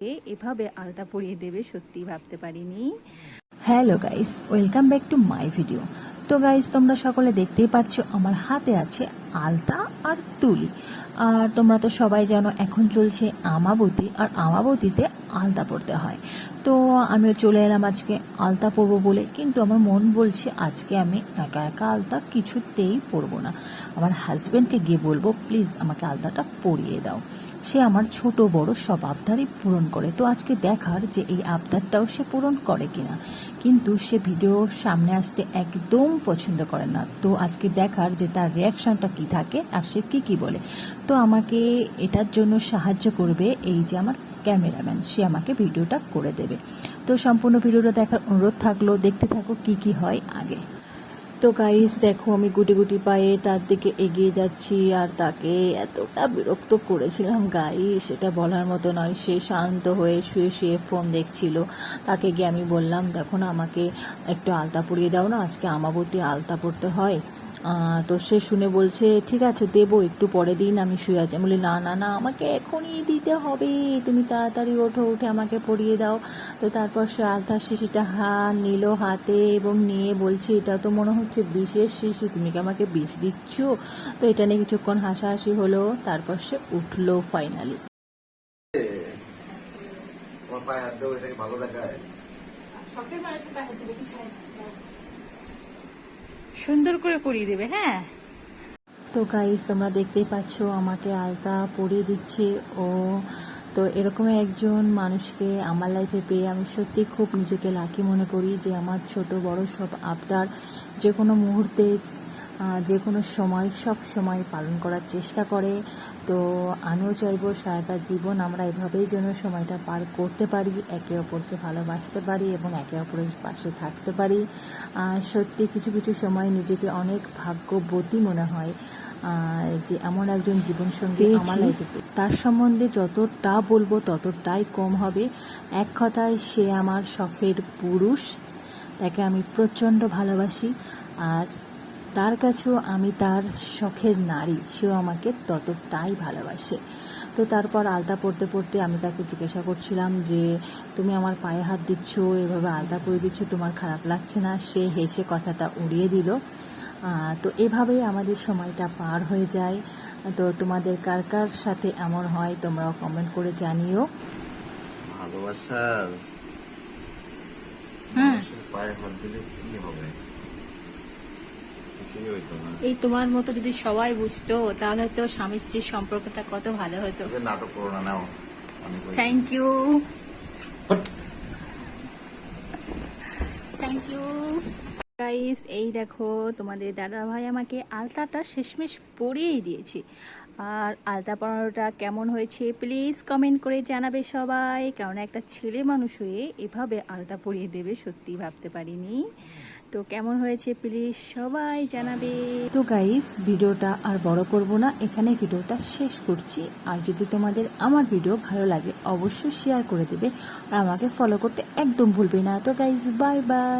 এভাবে আলতা পরিয়ে দেবে সত্যি ভাবতে পারিনি। Hello guys, welcome back to my video. তো গাইস, তোমরা সকলে দেখতেই পাচ্ছ আমার হাতে আছে আলতা আর তুলি। আর তোমরা তো সবাই জানো এখন চলছে আমাবতী, আর আমাবতীতে আলতা পরতে হয়। তো আমিও চলে এলাম আজকে আলতা পরবো বলে, কিন্তু আমার মন বলছে আজকে আমি একা একা আলতা কিছুতেই পরবো না। আমার হাজব্যান্ডকে গিয়ে বলবো প্লিজ আমাকে আলতাটা পরিয়ে দাও। সে আমার ছোট বড় সব আবদারই পূরণ করে। তো আজকে দেখার যে এই আবদারটাও সে পূরণ করে কিনা, কিন্তু সে ভিডিওর সামনে আসতে একদম পছন্দ করে না। তো আজকে দেখার যে তার রিয়াকশনটা কি থাকে আর সে কি বলে। তো আমাকে এটার জন্য সাহায্য করবে এই যে আমার ক্যামেরাম্যান, সে আমাকে ভিডিওটা করে দেবে। তো সম্পূর্ণ ভিডিওটা দেখার অনুরোধ থাকলো, দেখতে থাকো কি হয় আগে। তো গাইস দেখো, আমি গুটি গুটি পায়ে তার দিকে এগিয়ে যাচ্ছি, আর তাকে এতটা বিরক্ত করেছিলাম গাইস, সেটা বলার মতো নয়। সে শান্ত হয়ে শুয়ে শুয়ে ফোন দেখছিল। তাকে গিয়ে আমি বললাম দেখো না, আমাকে একটু আলতা পরিয়ে দাও না, আজকে আমাবতী আলতা পরতে হয়। তো সে শুনে বলছে ঠিক আছে দেবো, একটু পরে দিন, আমি শুয়ে আছি। আমি বলি না না না, আমাকে এখনই দিতে হবে, তুমি তাড়াতাড়ি ওঠো, উঠে আমাকে পরিয়ে দাও। তো তারপর সে আলতার শিশিটা নিল হাতে এবং নিয়ে বলছে এটা তো মনে হচ্ছে বিষের শিশি, তুমি কি আমাকে বিষ দিচ্ছ? তো এটা নিয়ে কিছুক্ষণ হাসাহাসি হলো, তারপর সে উঠলো ফাইনালি। সুন্দর করে পরিয়ে দেবে। হ্যাঁ, তো গাইস, তোমরা দেখতেই পাচ্ছ আমাকে আলতা পরিয়ে দিচ্ছে ও। তো এরকম একজন মানুষকে আমার লাইফে পেয়ে আমি সত্যি খুব নিজেকে লাকি মনে করি, যে আমার ছোট বড় সব আবদার যে কোনো মুহূর্তে যে কোনো সময় সব সময় পালন করার চেষ্টা করে। তো আমিও চাইবো সারাটা জীবন আমরা এভাবেই যেন সময়টা পার করতে পারি, একে অপরকে ভালোবাসতে পারি এবং একে অপরের পাশে থাকতে পারি। সত্যি কিছু কিছু সময় নিজেকে অনেক ভাগ্যবতী মনে হয় যে এমন একজন জীবনসঙ্গী আমার লাইফে। তার সম্বন্ধে যতটা বলবো ততটাই কম হবে। এক কথায় সে আমার শখের পুরুষ, তাকে আমি প্রচণ্ড ভালোবাসি। আর তার কাছেও আমি তার শখের নারী, সেও আমাকে ততটাই ভালোবাসে। তো তারপর আলতা পরতে পরতে আমি তাকে জিজ্ঞাসা করছিলাম যে তুমি আমার পায়ে হাত দিচ্ছ, এভাবে আলতা পরে দিচ্ছ, তোমার খারাপ লাগছে না? সে হেসে কথাটা উড়িয়ে দিল। তো এভাবেই আমাদের সময়টা পার হয়ে যায়। তো তোমাদের কার কার সাথে এমন হয় তোমরাও কমেন্ট করে জানিও। ভালোবাসার হ্যাঁ, মানুষের পায়ে হাত দিলে কি হবে? কিছুই হইতো না। এই তোমার মতো যদি সবাই বুঝতো তাহলে তো স্বামী স্ত্রীর সম্পর্কটা কত ভালো হতো। তোকে নাটক করো না, now thank you, thank you guys. এই দেখো তোমাদের দাদা ভাই আমাকে আলতাটা শেষমেশ পরিয়েই দিয়েছি। আর আলতা পরানোটা কেমন হয়েছে প্লিজ কমেন্ট করে জানাবে সবাই, কারণ একটা ছেলে মানুষ হয়ে এভাবে আলতা পরিয়ে দেবে সত্যি ভাবতে পারিনি। তো কেমন হয়েছে প্লিজ সবাই জানাবে। তো গাইস, ভিডিওটা আর বড় করব না, এখানে ভিডিওটা শেষ করছি। আর যদি তোমাদের আমার ভিডিও ভালো লাগে অবশ্যই শেয়ার করে দেবে, আর আমাকে ফলো করতে একদম ভুলবে না। তো গাইস, বাই বাই।